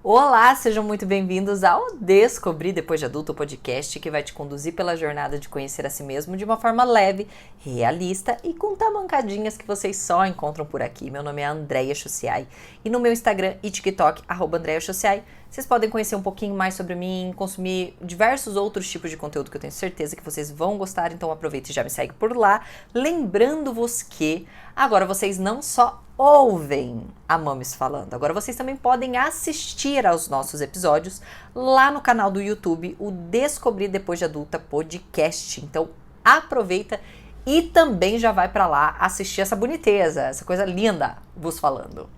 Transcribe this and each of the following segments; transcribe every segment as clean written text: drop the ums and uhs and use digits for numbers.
Olá, sejam muito bem-vindos ao Descobrir Depois de Adulto, o podcast que vai te conduzir pela jornada de conhecer a si mesmo de uma forma leve, realista e com tamancadinhas que vocês só encontram por aqui. Meu nome é Andréia Chuciai e no meu Instagram e TikTok, @AndréaChuciai, vocês podem conhecer um pouquinho mais sobre mim, consumir diversos outros tipos de conteúdo que eu tenho certeza que vocês vão gostar, então aproveite e já me segue por lá. Lembrando-vos que agora vocês não só ouvem a Mames falando, agora vocês também podem assistir aos nossos episódios lá no canal do YouTube, o Descobrir Depois de Adulta Podcast. Então aproveita e também já vai pra lá assistir essa boniteza, essa coisa linda vos falando.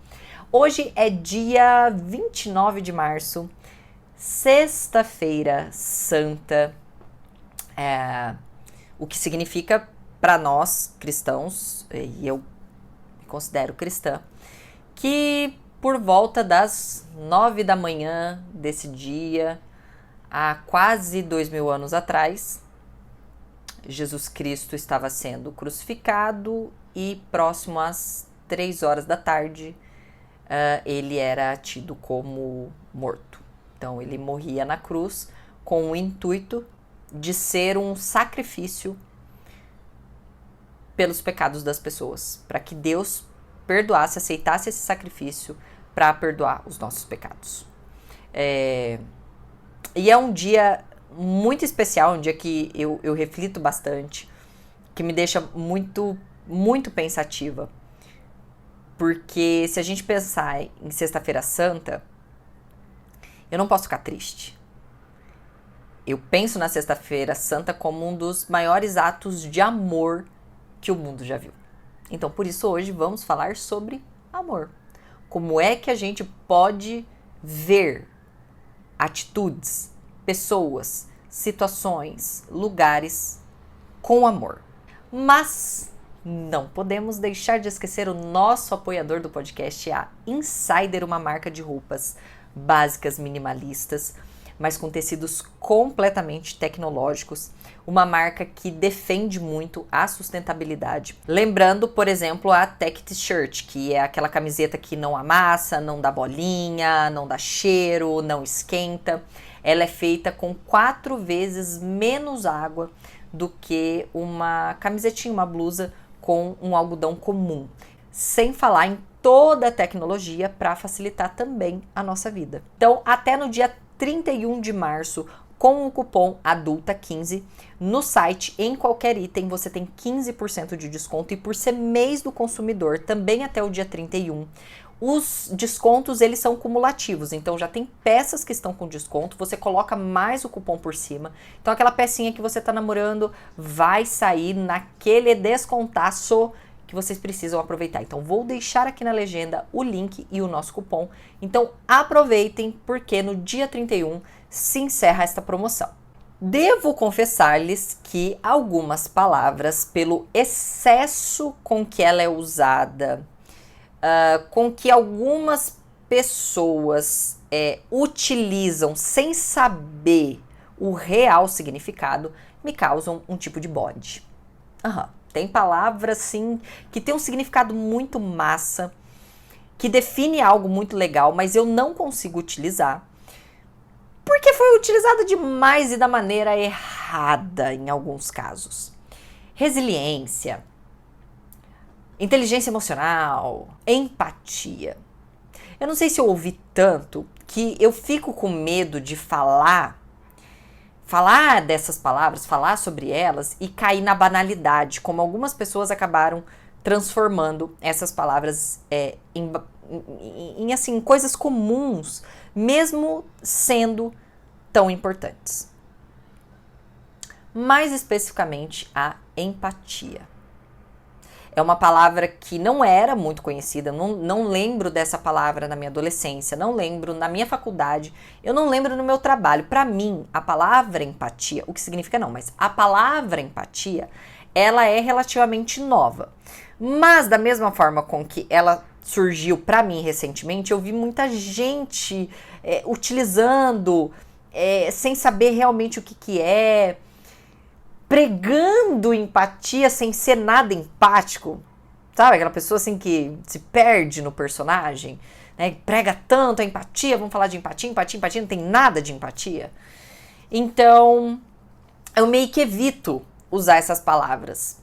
Hoje é dia 29 de março, sexta-feira santa, o que significa para nós cristãos, e eu me considero cristã, que por volta das 9 da manhã desse dia, há quase 2000 anos atrás, Jesus Cristo estava sendo crucificado e próximo às 3 horas da tarde, ele era tido como morto. Então ele morria na cruz com o intuito de ser um sacrifício pelos pecados das pessoas, para que Deus perdoasse, aceitasse esse sacrifício para perdoar os nossos pecados. E é um dia muito especial, um dia que eu reflito bastante, que me deixa muito, muito pensativa. Porque se a gente pensar em Sexta-feira Santa, eu não posso ficar triste. Eu penso na Sexta-feira Santa como um dos maiores atos de amor que o mundo já viu. Então, por isso, hoje vamos falar sobre amor. Como é que a gente pode ver atitudes, pessoas, situações, lugares com amor. Mas não podemos deixar de esquecer o nosso apoiador do podcast, a Insider, uma marca de roupas básicas, minimalistas, mas com tecidos completamente tecnológicos, uma marca que defende muito a sustentabilidade. Lembrando, por exemplo, a Tech T-shirt, que é aquela camiseta que não amassa, não dá bolinha, não dá cheiro, não esquenta. Ela é feita com 4 vezes menos água do que uma camisetinha, uma blusa com um algodão comum. Sem falar em toda a tecnologia para facilitar também a nossa vida. Então, até no dia 31 de março, com o cupom ADULTA15, no site, em qualquer item, você tem 15% de desconto. E por ser mês do consumidor, também até o dia 31, os descontos, eles são cumulativos. Então, já tem peças que estão com desconto, você coloca mais o cupom por cima. Então, aquela pecinha que você está namorando vai sair naquele descontaço que vocês precisam aproveitar. Então, vou deixar aqui na legenda o link e o nosso cupom. Então, aproveitem, porque no dia 31 se encerra esta promoção. Devo confessar-lhes que algumas palavras, pelo excesso com que ela é usada, com que algumas pessoas utilizam sem saber o real significado, me causam um tipo de bode. Tem palavras, sim, que tem um significado muito massa, que define algo muito legal, mas eu não consigo utilizar, porque foi utilizada demais e da maneira errada em alguns casos. Resiliência, inteligência emocional, empatia. Eu não sei se eu ouvi tanto que eu fico com medo de falar dessas palavras, falar sobre elas e cair na banalidade, como algumas pessoas acabaram transformando essas palavras em assim, coisas comuns, mesmo sendo tão importantes. Mais especificamente, a empatia. É uma palavra que não era muito conhecida, não lembro dessa palavra na minha adolescência, não lembro na minha faculdade, eu não lembro no meu trabalho. Para mim, a palavra empatia, o que significa não, mas a palavra empatia, ela é relativamente nova. Mas da mesma forma com que ela surgiu para mim recentemente, eu vi muita gente utilizando, sem saber realmente o que é, pregando empatia sem ser nada empático, sabe? Aquela pessoa assim que se perde no personagem, né? Prega tanto a empatia, vamos falar de empatia, empatia, não tem nada de empatia. Então, eu meio que evito usar essas palavras.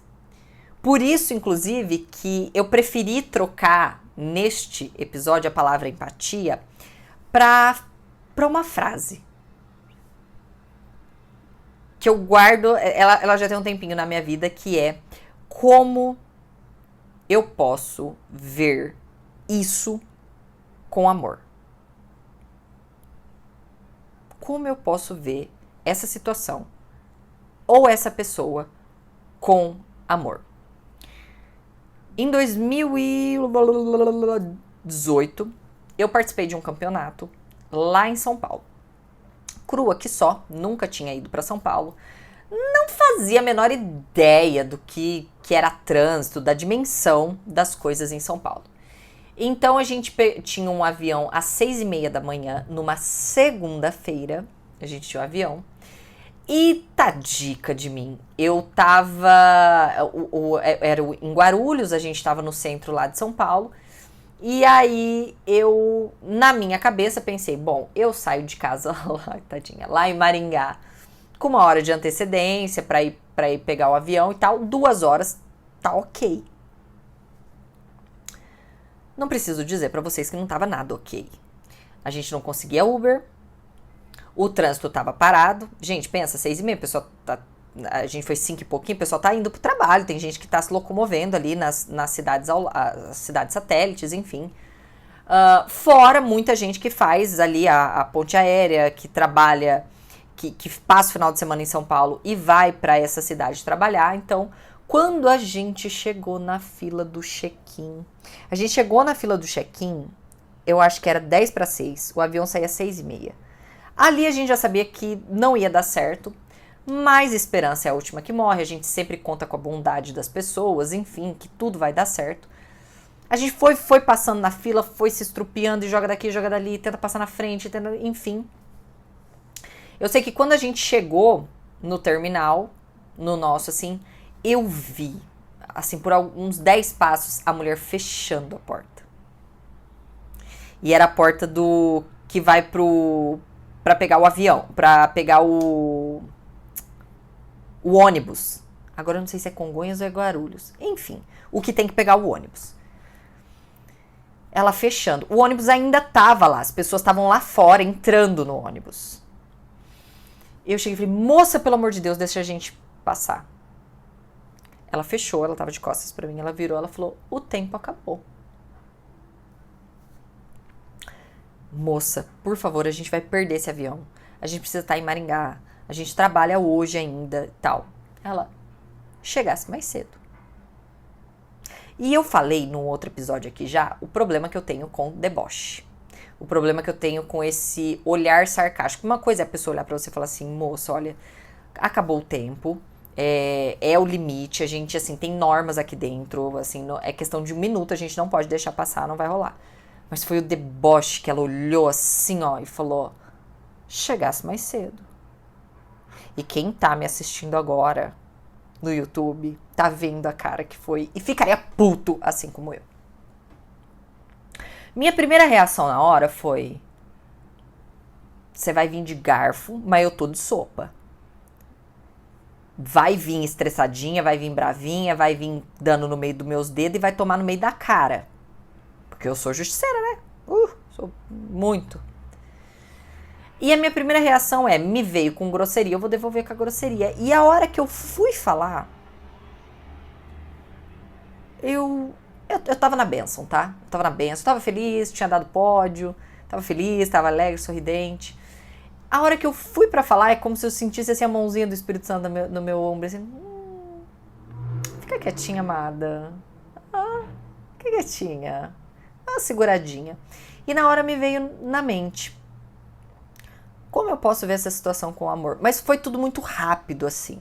Por isso, inclusive, que eu preferi trocar neste episódio a palavra empatia para uma frase que eu guardo, ela já tem um tempinho na minha vida, que é: como eu posso ver isso com amor? Como eu posso ver essa situação ou essa pessoa com amor? Em 2018, eu participei de um campeonato lá em São Paulo. Crua que só, nunca tinha ido para São Paulo. Não fazia a menor ideia do que era trânsito, da dimensão das coisas em São Paulo. Então a gente tinha um avião às 6h30 da manhã, numa segunda-feira, a gente tinha um avião. E tadica de mim, eu tava, era em Guarulhos, a gente tava no centro lá de São Paulo, e aí eu, na minha cabeça, pensei, bom, eu saio de casa lá, tadinha, lá em Maringá, com 1 hora de antecedência pra ir pegar o avião e tal, 2 horas, tá ok. Não preciso dizer pra vocês que não tava nada ok. A gente não conseguia Uber, o trânsito tava parado. Gente, pensa, 6h30, a gente foi 5 e pouquinho, o pessoal tá indo pro trabalho, tem gente que tá se locomovendo ali nas cidades, cidades satélites, enfim. Fora muita gente que faz ali a ponte aérea, que trabalha, que passa o final de semana em São Paulo e vai pra essa cidade trabalhar. Então, quando a gente chegou na fila do check-in, eu acho que era 5:50, o avião saía às 6h30. Ali a gente já sabia que não ia dar certo, mas esperança é a última que morre, a gente sempre conta com a bondade das pessoas, enfim, que tudo vai dar certo. A gente foi passando na fila, foi se estrupiando e joga daqui, joga dali, tenta passar na frente, enfim. Eu sei que quando a gente chegou no terminal, no nosso, assim, eu vi, assim, por uns 10 passos, a mulher fechando a porta. E era a porta que vai pra pegar o avião, pra pegar o ônibus. Agora eu não sei se é Congonhas ou é Guarulhos. Enfim, o que tem que pegar o ônibus. Ela fechando. O ônibus ainda tava lá, as pessoas estavam lá fora, entrando no ônibus. Eu cheguei e falei, moça, pelo amor de Deus, deixa a gente passar. Ela fechou, ela tava de costas pra mim, ela virou, ela falou, o tempo acabou. Moça, por favor, a gente vai perder esse avião. A gente precisa estar em Maringá. A gente trabalha hoje ainda, tal. Ela, chegasse mais cedo. E eu falei num outro episódio aqui já, o problema que eu tenho com deboche. O problema que eu tenho com esse olhar sarcástico. Uma coisa é a pessoa olhar pra você e falar assim, moça, olha, acabou o tempo, é o limite, a gente, assim, tem normas aqui dentro, assim, é questão de 1 minuto, a gente não pode deixar passar, não vai rolar. Mas foi o deboche que ela olhou assim, ó, e falou, chegasse mais cedo. E quem tá me assistindo agora no YouTube, tá vendo a cara que foi, e ficaria puto, assim como eu. Minha primeira reação na hora foi, você vai vir de garfo, mas eu tô de sopa. Vai vir estressadinha, vai vir bravinha, vai vir dando no meio dos meus dedos e vai tomar no meio da cara. Porque eu sou justiceira, né? Sou muito. E a minha primeira reação é, me veio com grosseria, eu vou devolver com a grosseria. E a hora que eu fui falar, eu tava na bênção, tá? Eu tava na bênção, tava feliz, tinha dado pódio, tava feliz, tava alegre, sorridente. A hora que eu fui pra falar, é como se eu sentisse assim a mãozinha do Espírito Santo no meu ombro, assim, fica quietinha, amada. Fica quietinha. Uma seguradinha. E na hora me veio na mente, como eu posso ver essa situação com amor? Mas foi tudo muito rápido, assim.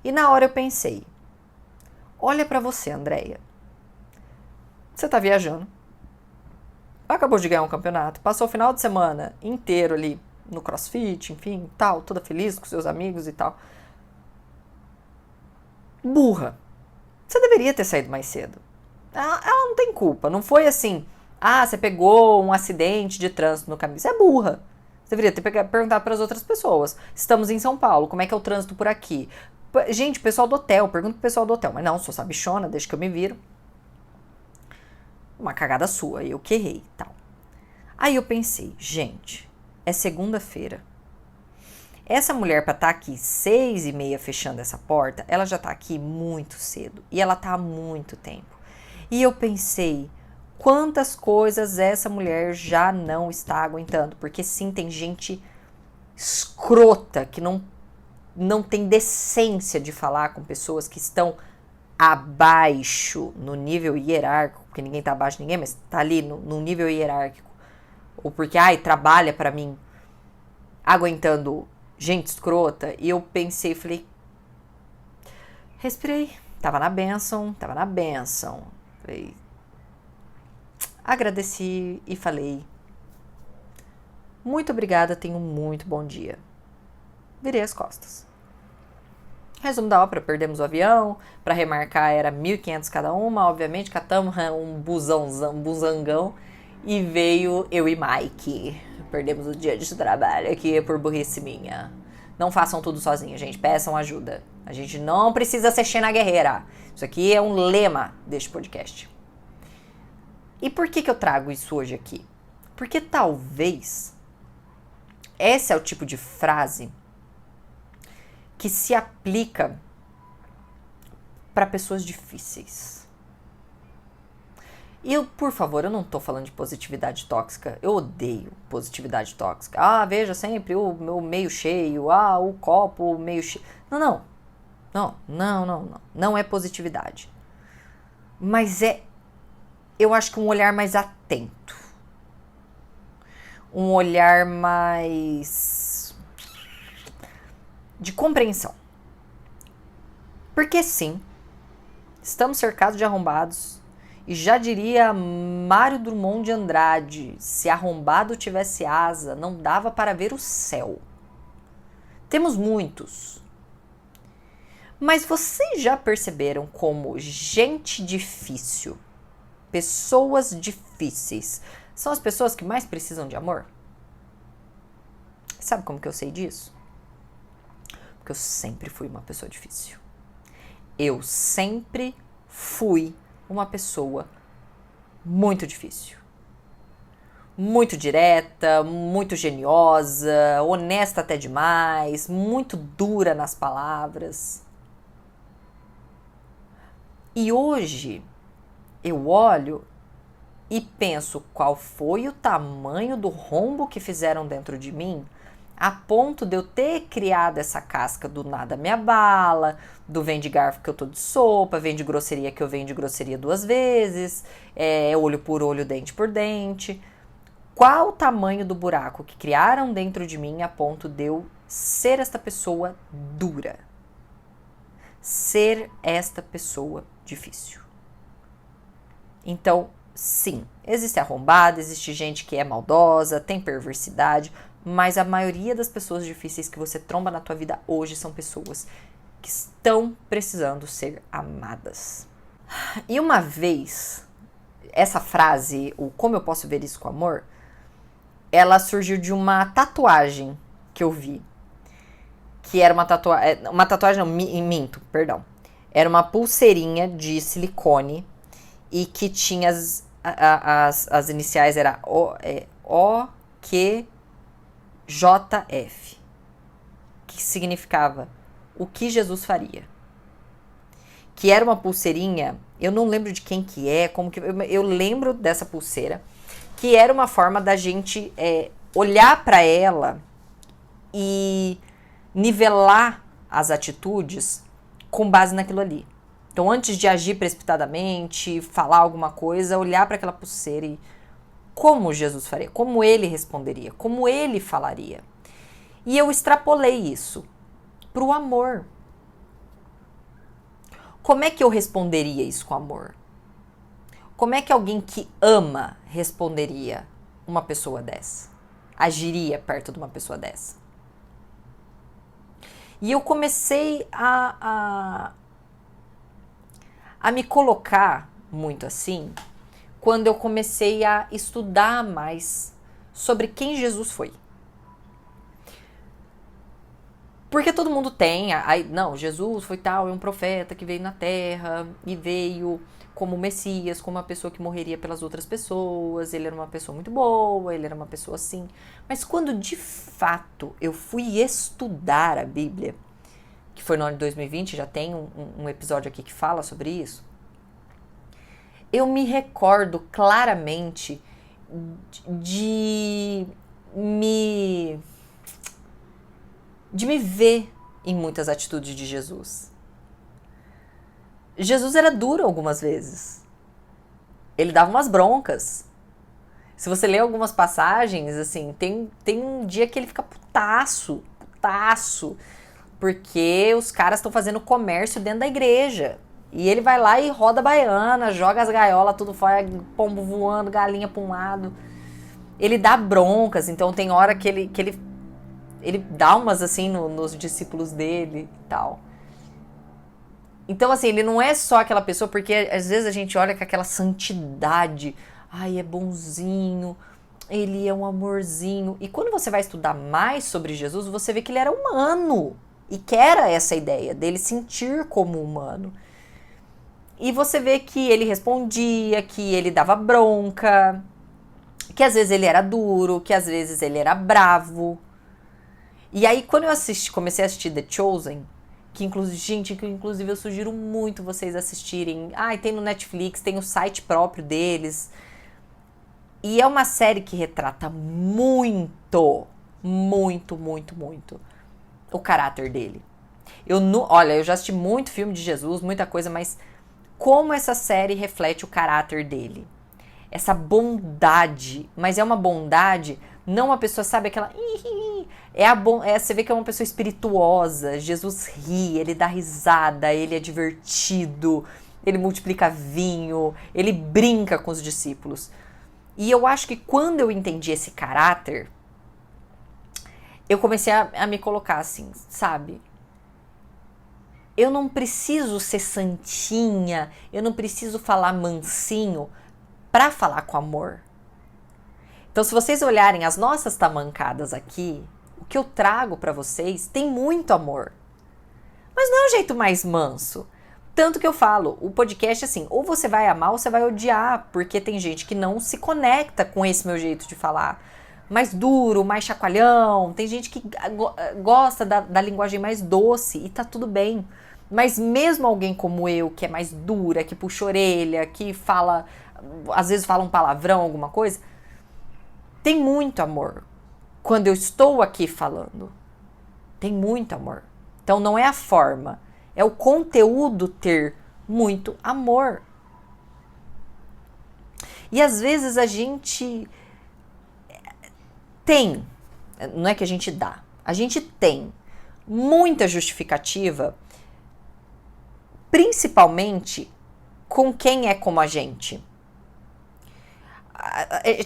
E na hora eu pensei, olha pra você, Andréia. Você tá viajando. Acabou de ganhar um campeonato. Passou o final de semana inteiro ali no CrossFit, enfim, tal. Toda feliz com seus amigos e tal. Burra. Você deveria ter saído mais cedo. Ela não tem culpa. Não foi assim, Ah, você pegou um acidente de trânsito no caminho. Você é burra. Você deveria ter perguntado para as outras pessoas. Estamos em São Paulo, como é que é o trânsito por aqui? Gente, pessoal do hotel, pergunta pro pessoal do hotel. Mas não, sou sabichona, desde que eu me viro. Uma cagada sua, eu que errei, tal. Aí eu pensei, gente, é segunda-feira. Essa mulher para estar aqui 6h30 fechando essa porta, ela já tá aqui muito cedo. E ela tá há muito tempo. E eu pensei, quantas coisas essa mulher já não está aguentando. Porque sim, tem gente escrota que não tem decência de falar com pessoas que estão abaixo no nível hierárquico, porque ninguém tá abaixo de ninguém, mas tá ali no nível hierárquico. Ou porque, trabalha para mim, aguentando gente escrota. E eu pensei, falei, respirei, tava na bênção. Falei, agradeci e falei, muito obrigada, tenha um muito bom dia. Virei as costas. Resumo da ópera, perdemos o avião, para remarcar era 1.500 cada uma, obviamente, catamos um busangão e veio eu e Mike. Perdemos o dia de trabalho aqui por burrice minha. Não façam tudo sozinho, gente, peçam ajuda. A gente não precisa ser Xena Guerreira. Isso aqui é um lema deste podcast. E por que eu trago isso hoje aqui? Porque talvez esse é o tipo de frase que se aplica para pessoas difíceis. E por favor, eu não tô falando de positividade tóxica. Eu odeio positividade tóxica. Veja sempre o meu meio cheio. O copo meio cheio. Não. Não é positividade. Mas eu acho que um olhar mais atento. Um olhar mais de compreensão. Porque sim, estamos cercados de arrombados. E já diria Mário Drummond de Andrade, se arrombado tivesse asa, não dava para ver o céu. Temos muitos. Mas vocês já perceberam como gente difícil, pessoas difíceis, são as pessoas que mais precisam de amor? Sabe como que eu sei disso? Porque eu sempre fui uma pessoa difícil. Eu sempre fui uma pessoa muito difícil. Muito direta, muito geniosa, honesta até demais, muito dura nas palavras. E hoje eu olho e penso qual foi o tamanho do rombo que fizeram dentro de mim, a ponto de eu ter criado essa casca do nada me abala, do vem de garfo que eu tô de sopa, vem de grosseria que eu venho de grosseria 2 vezes, olho por olho, dente por dente. Qual o tamanho do buraco que criaram dentro de mim a ponto de eu ser esta pessoa dura? Ser esta pessoa difícil. Então, sim, existe arrombada, existe gente que é maldosa, tem perversidade, mas a maioria das pessoas difíceis que você tromba na tua vida hoje são pessoas que estão precisando ser amadas. E uma vez, essa frase, o como eu posso ver isso com amor, ela surgiu de uma tatuagem que eu vi. Que era uma tatuagem, não, minto, perdão. Era uma pulseirinha de silicone e que tinha as iniciais, era OQJF, que significava o que Jesus faria. Que era uma pulseirinha, eu não lembro de quem que é, como que eu lembro dessa pulseira, que era uma forma da gente olhar para ela e nivelar as atitudes com base naquilo ali. Então, antes de agir precipitadamente, falar alguma coisa, olhar para aquela pulseira e como Jesus faria, como ele responderia, como ele falaria. E eu extrapolei isso para o amor. Como é que eu responderia isso com amor? Como é que alguém que ama responderia uma pessoa dessa? Agiria perto de uma pessoa dessa? E eu comecei a me colocar muito assim, quando eu comecei a estudar mais sobre quem Jesus foi. Porque todo mundo tem, não, Jesus foi tal, é um profeta que veio na Terra e veio como Messias, como uma pessoa que morreria pelas outras pessoas, ele era uma pessoa muito boa, ele era uma pessoa assim. Mas quando de fato eu fui estudar a Bíblia, que foi no ano de 2020, já tem um episódio aqui que fala sobre isso, eu me recordo claramente de me ver em muitas atitudes de Jesus. Jesus era duro algumas vezes. Ele dava umas broncas. Se você ler algumas passagens, assim, tem um dia que ele fica putaço, porque os caras estão fazendo comércio dentro da igreja. E ele vai lá e roda a baiana, joga as gaiolas tudo fora, pombo voando, galinha para um lado. Ele dá broncas, então tem hora que ele dá umas assim nos discípulos dele e tal. Então, assim, ele não é só aquela pessoa, porque às vezes a gente olha com aquela santidade, ai, é bonzinho, ele é um amorzinho. E quando você vai estudar mais sobre Jesus, você vê que ele era humano. E que era essa ideia dele sentir como humano. E você vê que ele respondia, que ele dava bronca, que às vezes ele era duro, que às vezes ele era bravo. E aí, quando eu comecei a assistir The Chosen, que inclusive eu sugiro muito vocês assistirem. Tem no Netflix, tem o site próprio deles. E é uma série que retrata muito o caráter dele. Olha, eu já assisti muito filme de Jesus, muita coisa, mas como essa série reflete o caráter dele. Essa bondade, mas é uma bondade, não uma pessoa, sabe, aquela... você vê que é uma pessoa espirituosa, Jesus ri, ele dá risada, ele é divertido, ele multiplica vinho, ele brinca com os discípulos. E eu acho que quando eu entendi esse caráter, eu comecei a me colocar assim, sabe? Eu não preciso ser santinha, eu não preciso falar mansinho para falar com amor. Então, se vocês olharem as nossas tamancadas aqui, o que eu trago para vocês tem muito amor. Mas não é o jeito mais manso. Tanto que eu falo, o podcast assim, ou você vai amar ou você vai odiar, porque tem gente que não se conecta com esse meu jeito de falar. Mais duro, mais chacoalhão, tem gente que gosta da linguagem mais doce e tá tudo bem. Mas mesmo alguém como eu, que é mais dura, que puxa a orelha, que fala, às vezes fala um palavrão, alguma coisa, tem muito amor. Quando eu estou aqui falando, tem muito amor. Então não é a forma, é o conteúdo ter muito amor. E às vezes a gente tem, não é que a gente dá, a gente tem muita justificativa, principalmente com quem é como a gente.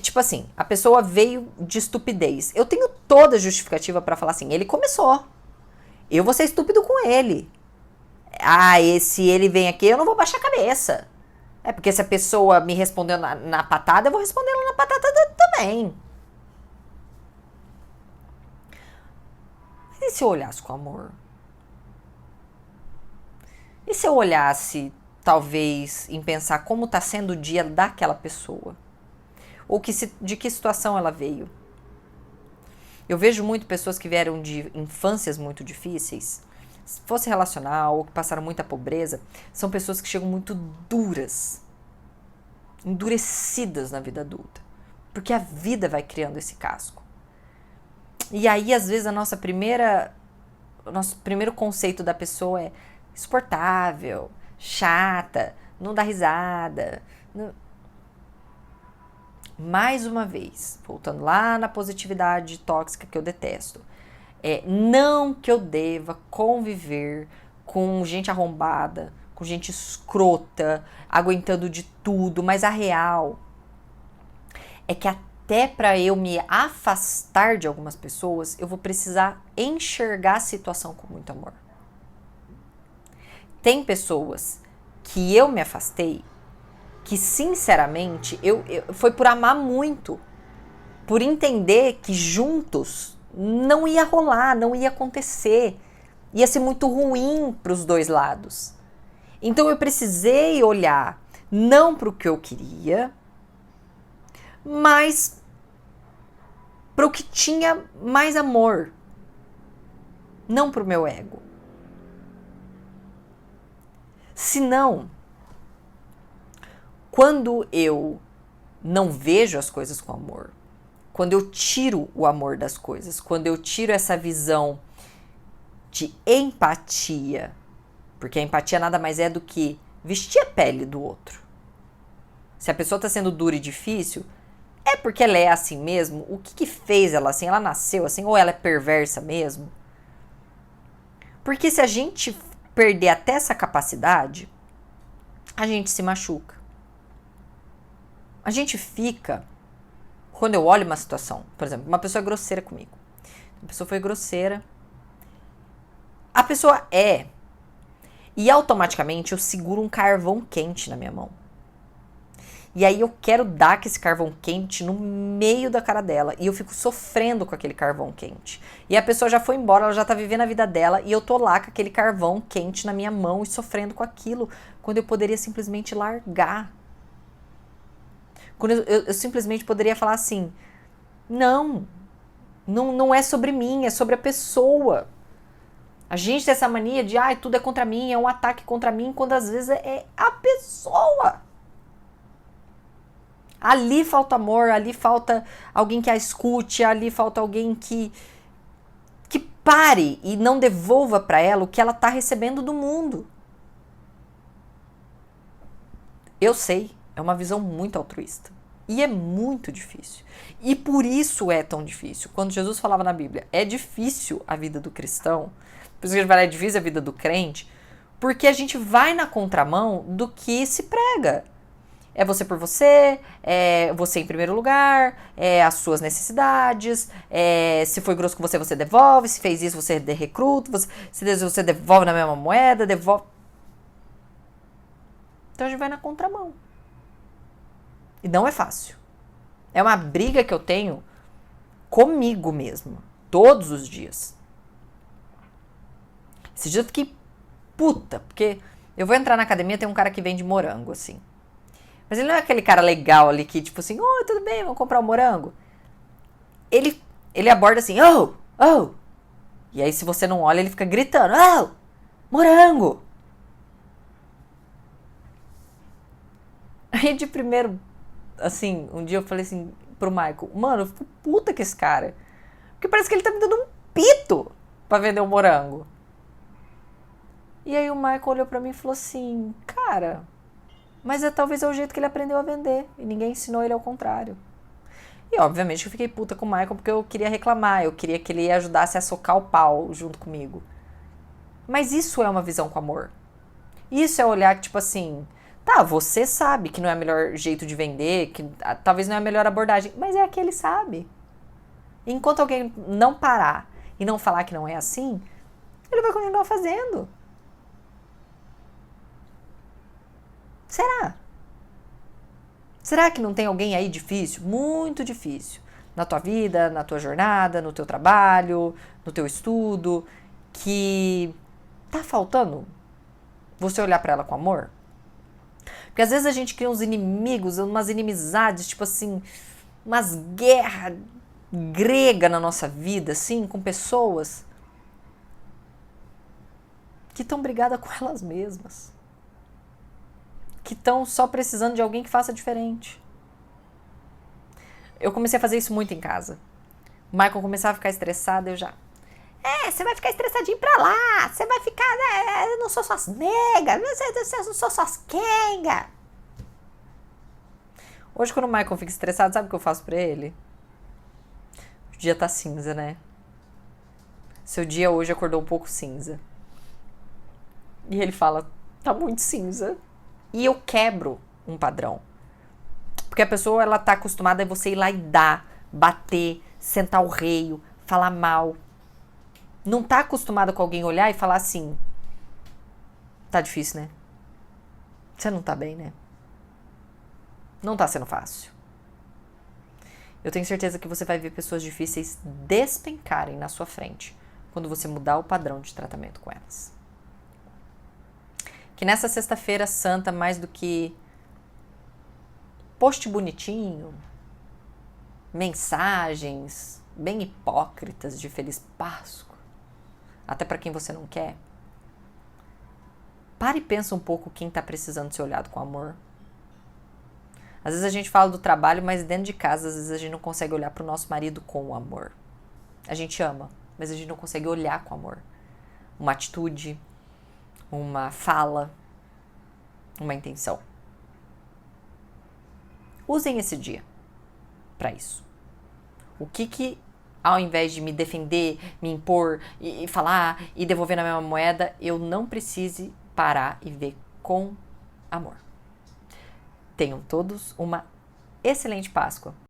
Tipo assim, a pessoa veio de estupidez. Eu tenho toda a justificativa pra falar assim, ele começou. Eu vou ser estúpido com ele. Se ele vem aqui, eu não vou baixar a cabeça. Porque se a pessoa me respondeu na patada, eu vou responder ela na patada também. Mas e se eu olhasse com amor? E se eu olhasse, talvez, em pensar como tá sendo o dia daquela pessoa? Ou de que situação ela veio? Eu vejo muito pessoas que vieram de infâncias muito difíceis, se fosse relacional ou que passaram muita pobreza, são pessoas que chegam muito duras, endurecidas na vida adulta, porque a vida vai criando esse casco. E aí, às vezes, o nosso primeiro conceito da pessoa é insuportável, chata, não dá risada. Mais uma vez, voltando lá na positividade tóxica que eu detesto, não que eu deva conviver com gente arrombada, com gente escrota, aguentando de tudo, mas a real é que até para eu me afastar de algumas pessoas, eu vou precisar enxergar a situação com muito amor. Tem pessoas que eu me afastei que, sinceramente, foi por amar muito, por entender que juntos não ia rolar, não ia acontecer, ia ser muito ruim para os dois lados. Então eu precisei olhar não para o que eu queria, mas para o que tinha mais amor, não para o meu ego. Senão, quando eu não vejo as coisas com amor, quando eu tiro o amor das coisas, quando eu tiro essa visão de empatia, porque a empatia nada mais é do que vestir a pele do outro. Se a pessoa está sendo dura e difícil, é porque ela é assim mesmo? O que fez ela assim? Ela nasceu assim? Ou ela é perversa mesmo? Porque se a gente perder até essa capacidade, a gente se machuca. A gente fica... Quando eu olho uma situação, por exemplo, uma pessoa é grosseira comigo. A pessoa foi grosseira. A pessoa é. E automaticamente eu seguro um carvão quente na minha mão. E aí eu quero dar esse carvão quente no meio da cara dela. E eu fico sofrendo com aquele carvão quente. E a pessoa já foi embora, ela já tá vivendo a vida dela. E eu tô lá com aquele carvão quente na minha mão e sofrendo com aquilo. Quando eu poderia simplesmente largar. Quando eu simplesmente poderia falar assim, não é sobre mim, é sobre a pessoa. A gente tem essa mania de, tudo é contra mim, é um ataque contra mim, quando às vezes é a pessoa. Ali falta amor, ali falta alguém que a escute, ali falta alguém que pare e não devolva para ela o que ela tá recebendo do mundo. Eu sei, é uma visão muito altruísta. E é muito difícil. E por isso é tão difícil. Quando Jesus falava na Bíblia, é difícil a vida do cristão, por isso que a gente fala, é difícil a vida do crente, porque a gente vai na contramão do que se prega. É você por você, é você em primeiro lugar, é as suas necessidades, se foi grosso com você, você devolve, se fez isso, você recruta, se você devolve na mesma moeda, devolve. Então a gente vai na contramão. E não é fácil. É uma briga que eu tenho comigo mesmo, todos os dias. Esse dia eu fiquei puta, porque eu vou entrar na academia, tem um cara que vende morango, assim. Mas ele não é aquele cara legal ali que, tipo assim, tudo bem, vamos comprar um morango. Ele aborda assim, oh. E aí, se você não olha, ele fica gritando, morango. Aí, de primeiro, assim, um dia eu falei assim pro Michael, mano, eu fico puta com esse cara. Porque parece que ele tá me dando um pito pra vender um morango. E aí o Michael olhou pra mim e falou assim, cara, mas talvez é o jeito que ele aprendeu a vender. E ninguém ensinou ele ao contrário. E obviamente eu fiquei puta com o Michael porque eu queria reclamar. Eu queria que ele ajudasse a socar o pau junto comigo. Mas isso é uma visão com amor. Isso é olhar que tipo assim, tá, você sabe que não é o melhor jeito de vender, que talvez não é a melhor abordagem, mas é a que ele sabe. Enquanto alguém não parar e não falar que não é assim, ele vai continuar fazendo. Será? Será que não tem alguém aí difícil? Muito difícil. Na tua vida, na tua jornada, no teu trabalho, no teu estudo, que tá faltando você olhar pra ela com amor? Porque às vezes a gente cria uns inimigos, umas inimizades, tipo assim, umas guerras gregas na nossa vida, assim, com pessoas que estão brigadas com elas mesmas. Que estão só precisando de alguém que faça diferente. Eu comecei a fazer isso muito em casa. O Michael começava a ficar estressado, eu já... você vai ficar estressadinho pra lá, você vai ficar... eu não sou suas negas, eu não sou suas quengas. Hoje, quando o Michael fica estressado, sabe o que eu faço pra ele? O dia tá cinza, né? Seu dia hoje acordou um pouco cinza. E ele fala, tá muito cinza. E eu quebro um padrão. Porque a pessoa, ela tá acostumada a você ir lá e dar, bater, sentar o reio, falar mal. Não tá acostumada com alguém olhar e falar assim, tá difícil, né? Você não tá bem, né? Não tá sendo fácil. Eu tenho certeza que você vai ver pessoas difíceis despencarem na sua frente quando você mudar o padrão de tratamento com elas. Que nessa sexta-feira santa, mais do que post bonitinho, mensagens bem hipócritas de Feliz Páscoa, até para quem você não quer, pare e pensa um pouco quem está precisando ser olhado com amor. Às vezes a gente fala do trabalho, mas dentro de casa, às vezes a gente não consegue olhar para o nosso marido com amor. A gente ama, mas a gente não consegue olhar com amor. Uma atitude, uma fala, uma intenção. Usem esse dia para isso. O que ao invés de me defender, me impor e falar e devolver na mesma moeda, eu não precise parar e ver com amor. Tenham todos uma excelente Páscoa.